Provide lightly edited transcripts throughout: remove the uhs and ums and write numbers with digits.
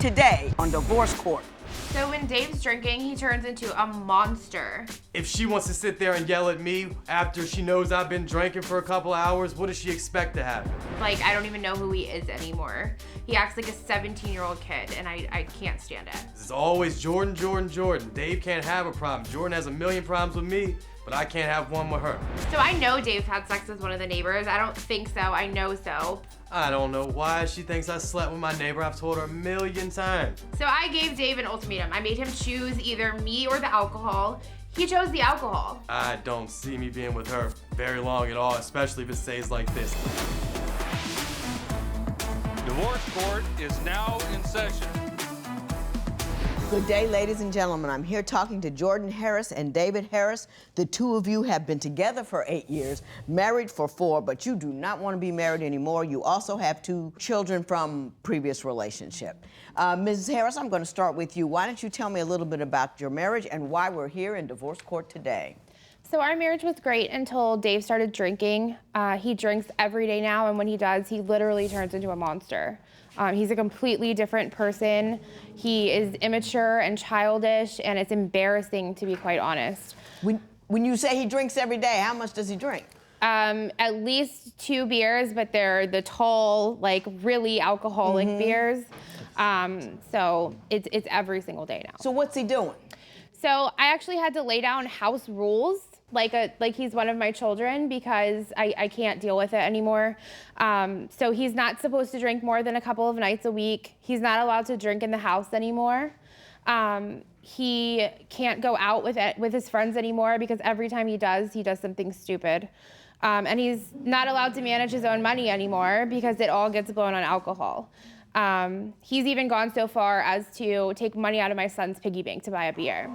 today on Divorce Court. So when Dave's drinking, he turns into a monster. If she wants to sit there and yell at me after she knows I've been drinking for a couple hours, what does she expect to happen? Like, I don't even know who he is anymore. He acts like a 17-year-old kid, and I can't stand it. It's always Jordan, Jordan, Jordan. Dave can't have a problem. Jordan has a million problems with me, but I can't have one with her. So I know Dave had sex with one of the neighbors. I don't think so. I know so. I don't know why she thinks I slept with my neighbor. I've told her a million times. So I gave Dave an ultimatum. I made him choose either me or the alcohol. He chose the alcohol. I don't see me being with her very long at all, especially if it stays like this. Divorce Court is now in session. Good day, ladies and gentlemen. I'm here talking to Jordan Harris and David Harris. The two of you have been together for 8 years, married for 4, but you do not want to be married anymore. You also have 2 children from previous relationship. Mrs. Harris, I'm going to start with you. Why don't you tell me a little bit about your marriage and why we're here in divorce court today? So our marriage was great until Dave started drinking. He drinks every day now, and when he does, he literally turns into a monster. He's a completely different person. He is immature and childish, and it's embarrassing, to be quite honest. When you say he drinks every day, how much does he drink? At least 2 beers, but they're the tall, like really alcoholic beers. So it's every single day now. So what's he doing? So I actually had to lay down house rules, like he's one of my children, because I can't deal with it anymore. So he's not supposed to drink more than a couple of nights a week. He's not allowed to drink in the house anymore. He can't go out with his friends anymore because every time he does something stupid. And he's not allowed to manage his own money anymore because it all gets blown on alcohol. He's even gone so far as to take money out of my son's piggy bank to buy a beer.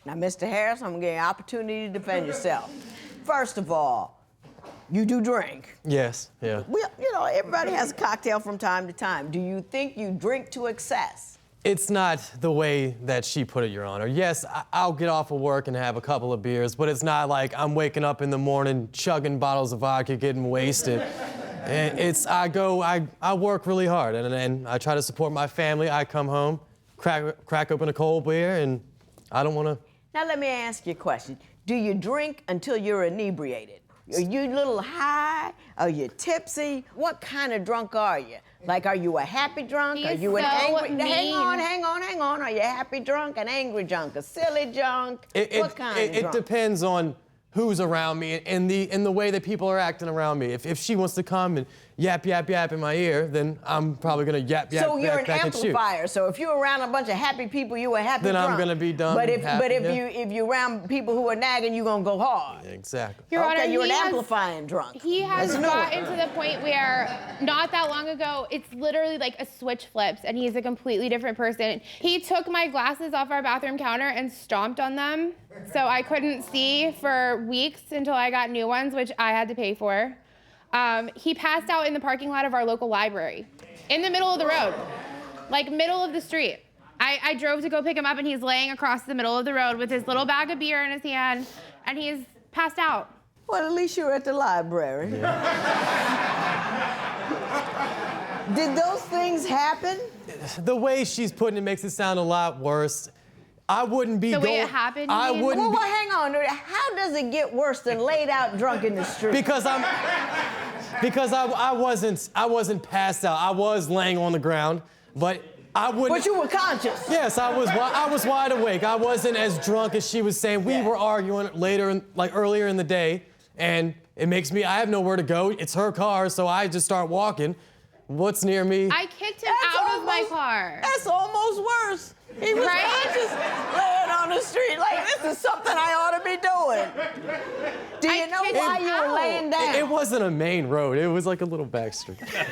Now, Mr. Harris, I'm going to give you an opportunity to defend yourself. First of all, you do drink. Yes, yeah. Well, you know, everybody has a cocktail from time to time. Do you think you drink to excess? It's not the way that she put it, Your Honor. Yes, I'll get off of work and have a couple of beers, but it's not like I'm waking up in the morning, chugging bottles of vodka, getting wasted. And I work really hard, and I try to support my family. I come home, crack open a cold beer, and I don't want to. Now, let me ask you a question. Do you drink until you're inebriated? Are you a little high? Are you tipsy? What kind of drunk are you? Like, are you a happy drunk? Are you an angry? Mean. Hang on. Are you a happy drunk, an angry drunk, a silly drunk? What kind of drunk? It depends on who's around me and the way that people are acting around me. If she wants to come and yap in my ear, then I'm probably gonna yap so you're an back and shoot. amplifier. So if you're around a bunch of happy people, you a happy then drunk. I'm gonna be done. But if you're around people who are nagging, you're gonna go hard. Exactly. Your Honor, you're an amplifying drunk. He has gotten to the point where not that long ago, it's literally like a switch flips and he's a completely different person. He took my glasses off our bathroom counter and stomped on them. So I couldn't see for weeks until I got new ones, which I had to pay for. He passed out in the parking lot of our local library, in the middle of the road, like middle of the street. I drove to go pick him up and he's laying across the middle of the road with his little bag of beer in his hand and he's passed out. Well, at least you were at the library. Yeah. Did those things happen? The way she's putting it makes it sound a lot worse. I wouldn't be the way it happened. I wouldn't. Well, hang on. How does it get worse than laid out drunk in the street? Because I wasn't passed out. I was laying on the ground, but I wouldn't. But you were conscious. Yes, I was wide awake. I wasn't as drunk as she was saying. We were arguing earlier in the day, and it makes me. I have nowhere to go. It's her car, so I just start walking. What's near me? I kicked him out of my car. That's almost worse. He was conscious, laying on the street like, this is something I ought to be doing. Do you know why you were laying down? It wasn't a main road. It was like a little back street. That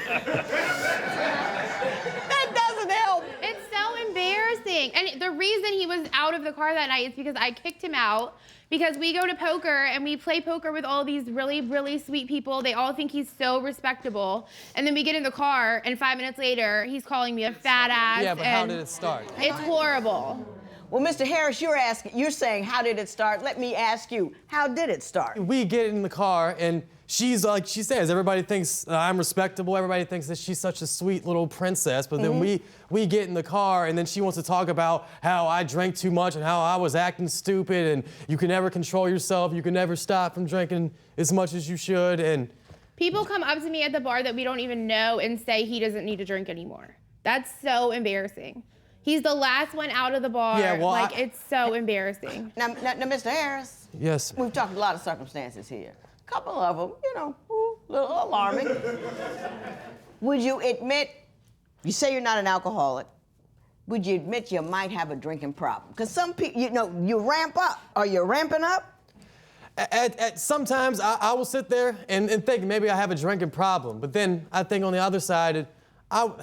doesn't help. It's so embarrassing. And the reason he was out of the car that night is because I kicked him out. Because we go to poker and we play poker with all these really, really sweet people. They all think he's so respectable. And then we get in the car and 5 minutes later, he's calling me a fat ass. Yeah, but how did it start? It's horrible. Well, Mr. Harris, you're saying, how did it start? Let me ask you, how did it start? We get in the car and she's like, she says, everybody thinks I'm respectable. Everybody thinks that she's such a sweet little princess. But then we get in the car and then she wants to talk about how I drank too much and how I was acting stupid and you can never control yourself. You can never stop from drinking as much as you should. And people come up to me at the bar that we don't even know and say he doesn't need to drink anymore. That's so embarrassing. He's the last one out of the bar. Yeah, well, it's so embarrassing. Now, Mr. Harris. Yes. We've talked a lot of circumstances here. A couple of them, a little alarming. Would you admit, you say you're not an alcoholic, would you admit you might have a drinking problem? Because some people, you ramp up. Are you ramping up? Sometimes I will sit there and think maybe I have a drinking problem, but then I think on the other side,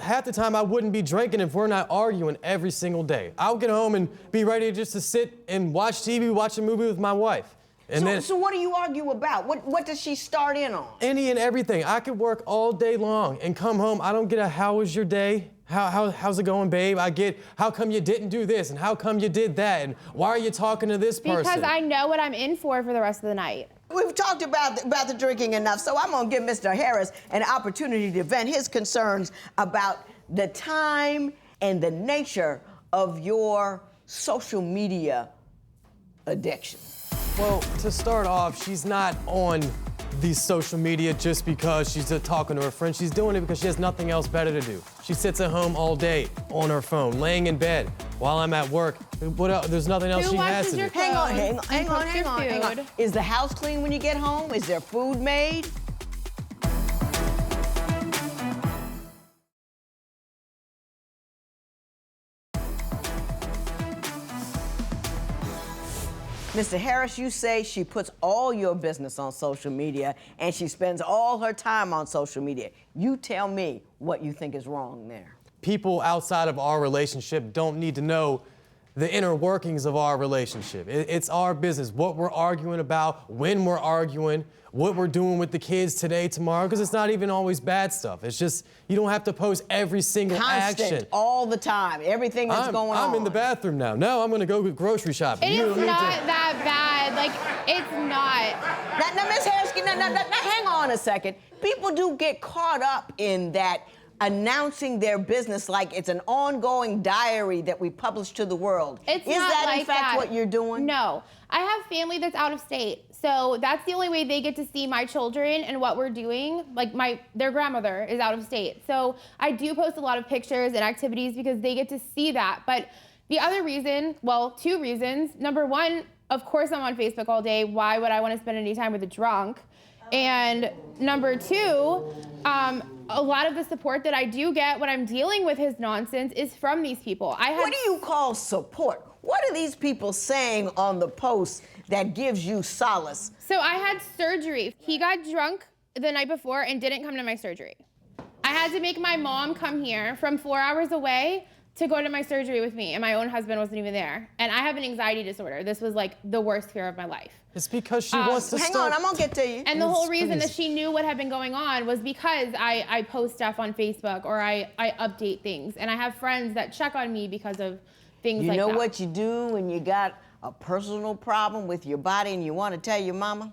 half the time I wouldn't be drinking if we're not arguing every single day. I'll get home and be ready just to sit and watch TV, watch a movie with my wife. And so what do you argue about? What does she start in on? Any and everything. I could work all day long and come home. I don't get a how was your day? How's it going, babe? I get, how come you didn't do this? And how come you did that? And why are you talking to this person? Because I know what I'm in for the rest of the night. We've talked about the drinking enough, so I'm going to give Mr. Harris an opportunity to vent his concerns about the time and the nature of your social media addiction. Well, to start off, she's not on the social media just because she's talking to her friends. She's doing it because she has nothing else better to do. She sits at home all day on her phone, laying in bed while I'm at work. What else? There's nothing else she has to do. Hang on. Is the house clean when you get home? Is there food made? Mr. Harris, you say she puts all your business on social media and she spends all her time on social media. You tell me what you think is wrong there. People outside of our relationship don't need to know the inner workings of our relationship. It's our business, what we're arguing about, when we're arguing, what we're doing with the kids today, tomorrow, because it's not even always bad stuff. It's just, you don't have to post every single action. All the time, everything that's going on. I'm in the bathroom now. No, I'm gonna go grocery shopping. It is not that bad. Like, it's not. Now, Ms. Harris, now hang on a second. People do get caught up in that announcing their business like it's an ongoing diary that we publish to the world. It's Is not that like in fact what you're doing? No. I have family that's out of state. So that's the only way they get to see my children and what we're doing. Like their grandmother is out of state. So I do post a lot of pictures and activities because they get to see that. But the other reason, well, two reasons. Number one, of course I'm on Facebook all day. Why would I want to spend any time with a drunk? And number two, a lot of the support that I do get when I'm dealing with his nonsense is from these people. What do you call support? What are these people saying on the post that gives you solace? So I had surgery. He got drunk the night before and didn't come to my surgery. I had to make my mom come here from 4 hours away to go to my surgery with me, and my own husband wasn't even there. And I have an anxiety disorder. This was like the worst fear of my life. It's because she wants to Hang on, I'm gonna get to you. And the whole reason that she knew what had been going on was because I post stuff on Facebook or I update things. And I have friends that check on me because of things like that. You know what you do when you got a personal problem with your body and you want to tell your mama?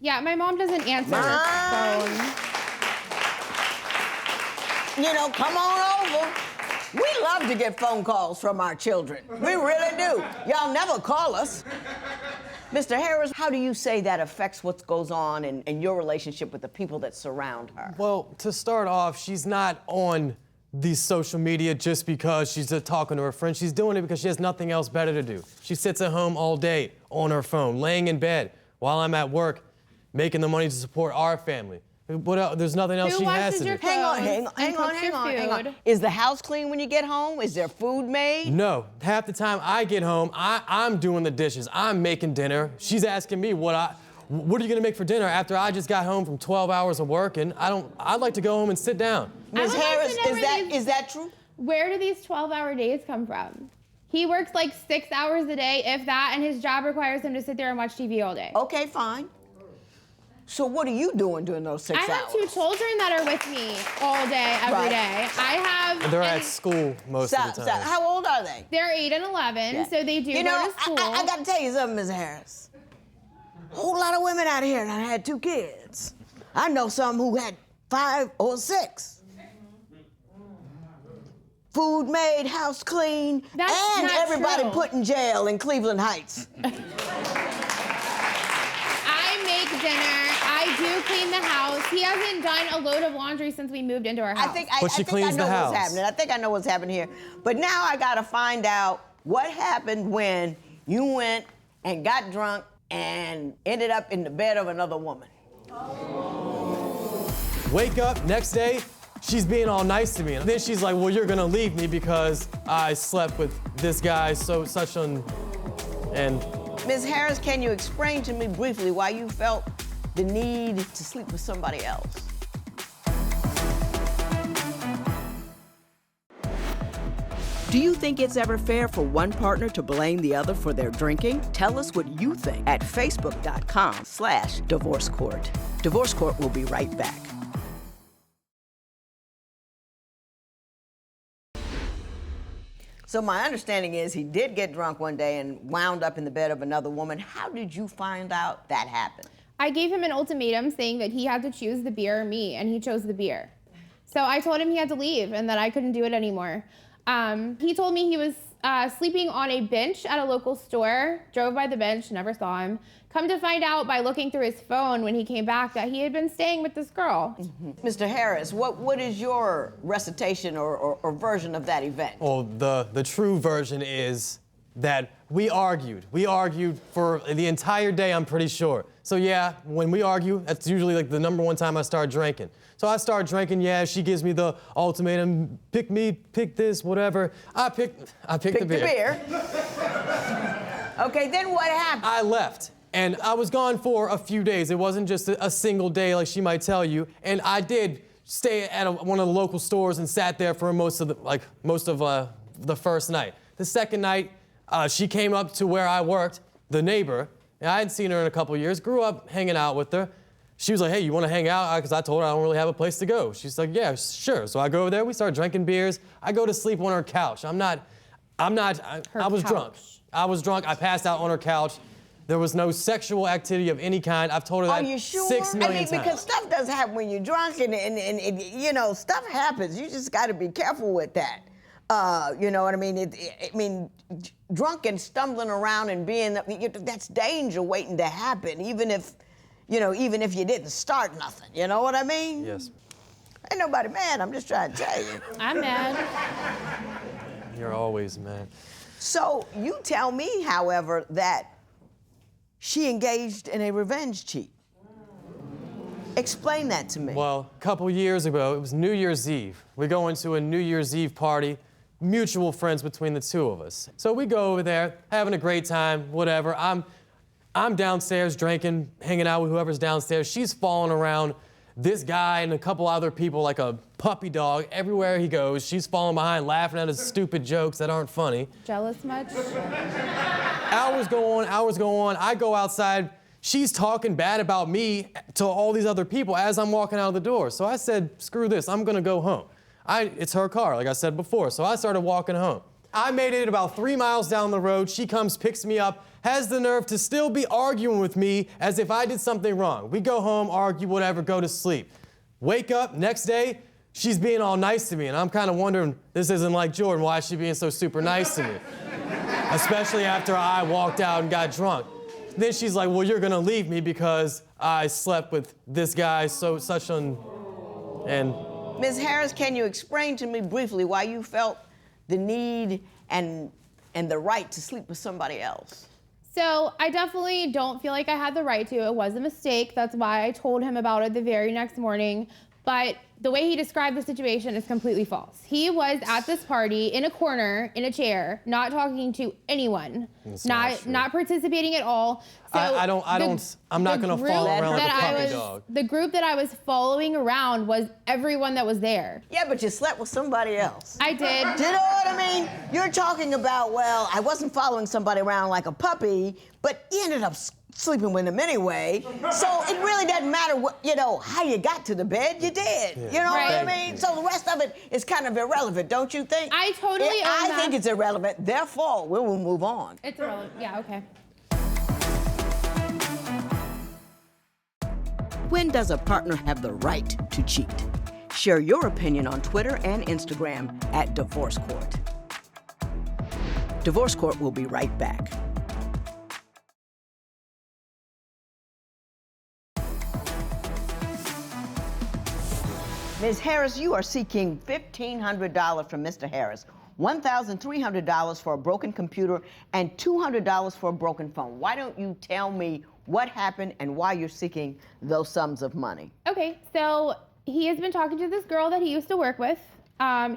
Yeah, my mom doesn't answer her phone. Come on over. We love to get phone calls from our children. We really do. Y'all never call us. Mr. Harris, how do you say that affects what goes on in your relationship with the people that surround her? Well, to start off, she's not on the social media just because she's talking to her friends. She's doing it because she has nothing else better to do. She sits at home all day on her phone, laying in bed while I'm at work, making the money to support our family. What else? There's nothing else she has to do. Hang on. Is the house clean when you get home? Is there food made? No. Half the time I get home, I'm doing the dishes. I'm making dinner. She's asking me what are you gonna make for dinner after I just got home from 12 hours of work and I'd like to go home and sit down. Ms. Harris, is that true? Where do these 12-hour days come from? He works like 6 hours a day, if that, and his job requires him to sit there and watch TV all day. Okay, fine. So what are you doing during those 6 hours? I have 2 children that are with me all day, every day. I have. They're at school most of the time. How old are they? They're 8 and 11, Yeah. so they do You go know, to school. I got to tell you something, Ms. Harris. A whole lot of women out here that had 2 kids. I know some who had 5 or 6. Food made, house clean, That's and not everybody true. put in jail in Cleveland Heights. I make dinner. I do clean the house. He hasn't done a load of laundry since we moved into our house. But she cleans the house. What's happening. I think I know what's happening here. But now I got to find out what happened when you went and got drunk and ended up in the bed of another woman. Wake up, next day, she's being all nice to me. And then she's like, well, you're gonna leave me because I slept with this guy, and Ms. Harris, can you explain to me briefly why you felt the need to sleep with somebody else? Do you think it's ever fair for one partner to blame the other for their drinking? Tell us what you think at facebook.com/divorce court. Divorce Court will be right back. So my understanding is he did get drunk one day and wound up in the bed of another woman. How did you find out that happened? I gave him an ultimatum saying that he had to choose the beer or me, and he chose the beer. So I told him he had to leave and that I couldn't do it anymore. He told me he was sleeping on a bench at a local store, drove by the bench, never saw him. Come to find out by looking through his phone when he came back that he had been staying with this girl. Mr. Harris, what is your recitation or version of that event? well, the true version is that we argued. We argued for the entire day, I'm pretty sure. So yeah, when we argue, that's usually like the #1 time I start drinking. So I start drinking, yeah, she gives me the ultimatum, pick me, pick this, whatever. I picked the beer. Okay, then what happened? I left, and I was gone for a few days. It wasn't just a single day like she might tell you. And I did stay at one of the local stores and sat there for most of the first night. The second night, she came up to where I worked, the neighbor, and I hadn't seen her in a couple years, grew up hanging out with her. She was like, hey, you want to hang out? Because I told her I don't really have a place to go. She's like, yeah, sure. So I go over there, we start drinking beers. I go to sleep on her couch. I was drunk. I was drunk, I passed out on her couch. There was no sexual activity of any kind. I've told her that Are you sure? 6 million times. Because stuff does happen when you're drunk, and you know, stuff happens. You just got to be careful with that. You know what I mean? Drunk and stumbling around and being, that's danger waiting to happen, even if you didn't start nothing. You know what I mean? Yes. Ain't nobody mad. I'm just trying to tell you. I'm mad. You're always mad. So you tell me, however, that she engaged in a revenge cheat. Explain that to me. Well, a couple years ago, it was New Year's Eve. We go into a New Year's Eve party, mutual friends between the two of us. So we go over there, having a great time, whatever. I'm downstairs drinking, hanging out with whoever's downstairs. She's following around this guy and a couple other people like a puppy dog everywhere he goes. She's following behind, laughing at his stupid jokes that aren't funny. Jealous much? Hours go on. I go outside. She's talking bad about me to all these other people as I'm walking out of the door. So I said, screw this, I'm gonna go home. It's her car, like I said before. So I started walking home. I made it about 3 miles down the road. She comes, picks me up, has the nerve to still be arguing with me as if I did something wrong. We go home, argue, whatever, go to sleep. Wake up, next day, she's being all nice to me, and I'm kind of wondering, this isn't like Jordan, why is she being so super nice to me? Especially after I walked out and got drunk. Then she's like, well, you're gonna leave me because I slept with this guy, and... Ms. Harris, can you explain to me briefly why you felt the need and the right to sleep with somebody else? So I definitely don't feel like I had the right to. It was a mistake. That's why I told him about it the very next morning. But the way he described the situation is completely false. He was at this party in a corner, in a chair, not talking to anyone, not participating at all. So I'm not gonna follow around like a puppy dog. The group that I was following around was everyone that was there. Yeah, but you slept with somebody else. I did. Do you know what I mean? You're talking about, well, I wasn't following somebody around like a puppy, but he ended up sleeping with him anyway. So it really doesn't matter what, you know, how you got to the bed, you did. Yeah. You know what I Right. mean? So the rest of it is kind of irrelevant, don't you think? I totally own I that. think it's irrelevant, therefore we will move on. It's irrelevant. Yeah, okay. When does a partner have the right to cheat? Share your opinion on Twitter and Instagram at Divorce Court. Divorce Court will be right back. Ms. Harris, you are seeking $1,500 from Mr. Harris, $1,300 for a broken computer, and $200 for a broken phone. Why don't you tell me what happened and why you're seeking those sums of money? Okay, so he has been talking to this girl that he used to work with.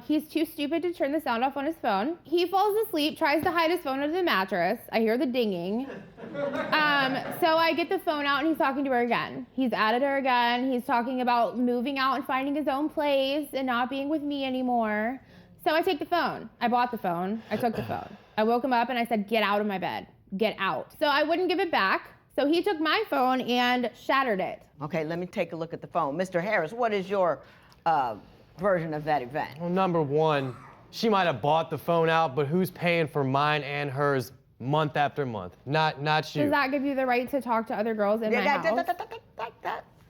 He's too stupid to turn the sound off on his phone. He falls asleep, tries to hide his phone under the mattress. I hear the dinging. So I get the phone out and he's talking to her again. He's added her again. He's talking about moving out and finding his own place and not being with me anymore. So I take the phone. I bought the phone. I took the phone. I woke him up and I said, get out of my bed. Get out. So I wouldn't give it back. So he took my phone and shattered it. Okay, let me take a look at the phone. Mr. Harris, what is your version of that event? Well, number one, she might have bought the phone out, but who's paying for mine and hers month after month? Not you. Does that give you the right to talk to other girls in my house?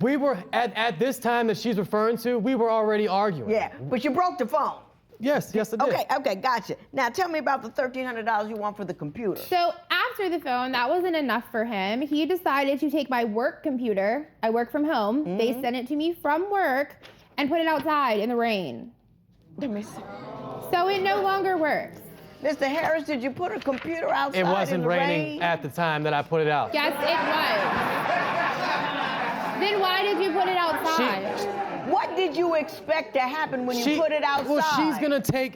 We were, at this time that she's referring to, we were already arguing. Yeah, but you broke the phone. Yes, I did. Okay, gotcha. Now tell me about the $1,300 you want for the computer. So after the phone, that wasn't enough for him. He decided to take my work computer. I work from home. Mm-hmm. They sent it to me from work and put it outside in the rain. Let me see. So it no longer works. Mr. Harris, did you put a computer outside It wasn't in the raining rain? at the time that I put it out. Yes, it was. Then why did you put it outside? What did you expect to happen when you put it outside? Well,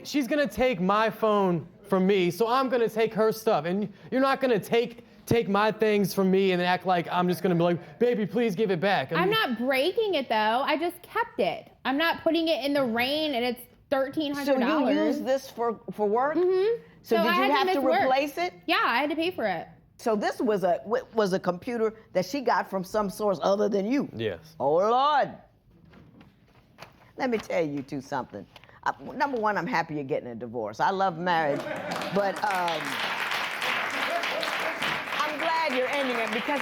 she's gonna take my phone from me, so I'm gonna take her stuff, and you're not gonna take my things from me and act like I'm just gonna be like, baby, please give it back. I'm not breaking it though. I just kept it. I'm not putting it in the rain and it's $1,300. So you use this for work? Mm-hmm. So did I you had have miss to work. replace it? Yeah, I had to pay for it. So this was a computer that she got from some source other than you? Yes. Oh, Lord. Let me tell you two something. Number one, I'm happy you're getting a divorce. I love marriage, but I'm glad you're ending it because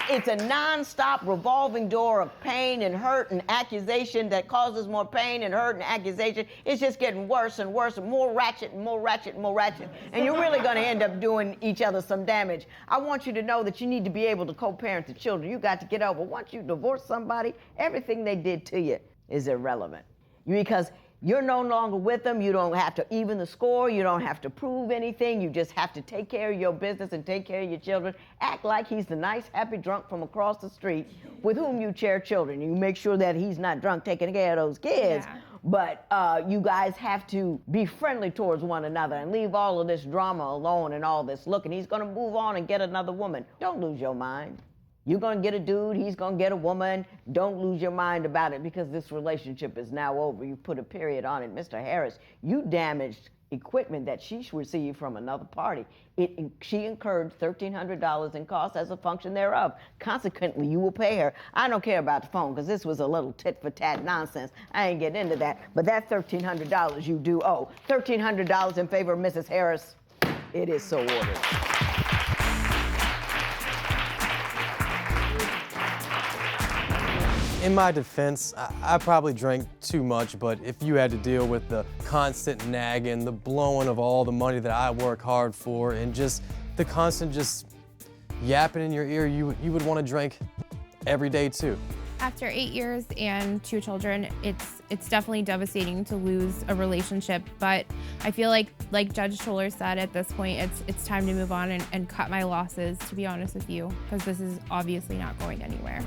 it's a nonstop revolving door of pain and hurt and accusation that causes more pain and hurt and accusation. It's just getting worse and worse and more ratchet and more ratchet and more ratchet. And you're really going to end up doing each other some damage. I want you to know that you need to be able to co-parent the children. You got to get over. Once you divorce somebody, everything they did to you is irrelevant. Because you're no longer with them. You don't have to even the score. You don't have to prove anything. You just have to take care of your business and take care of your children. Act like he's the nice, happy drunk from across the street with whom you share children. You make sure that he's not drunk taking care of those kids. Yeah. But you guys have to be friendly towards one another and leave all of this drama alone and all this looking. He's going to move on and get another woman. Don't lose your mind. You're going to get a dude, he's going to get a woman. Don't lose your mind about it because this relationship is now over. You put a period on it. Mr. Harris, you damaged equipment that she received from another party. She incurred $1,300 in costs as a function thereof. Consequently, you will pay her. I don't care about the phone because this was a little tit-for-tat nonsense. I ain't getting into that. But that $1,300 you do owe. $1,300 in favor of Mrs. Harris. It is so ordered. In my defense, I probably drank too much, but if you had to deal with the constant nagging, the blowing of all the money that I work hard for, and just the constant just yapping in your ear, you would want to drink every day too. After 8 years and 2 children, it's definitely devastating to lose a relationship, but I feel like Judge Scholler said at this point, it's time to move on and cut my losses, to be honest with you, because this is obviously not going anywhere.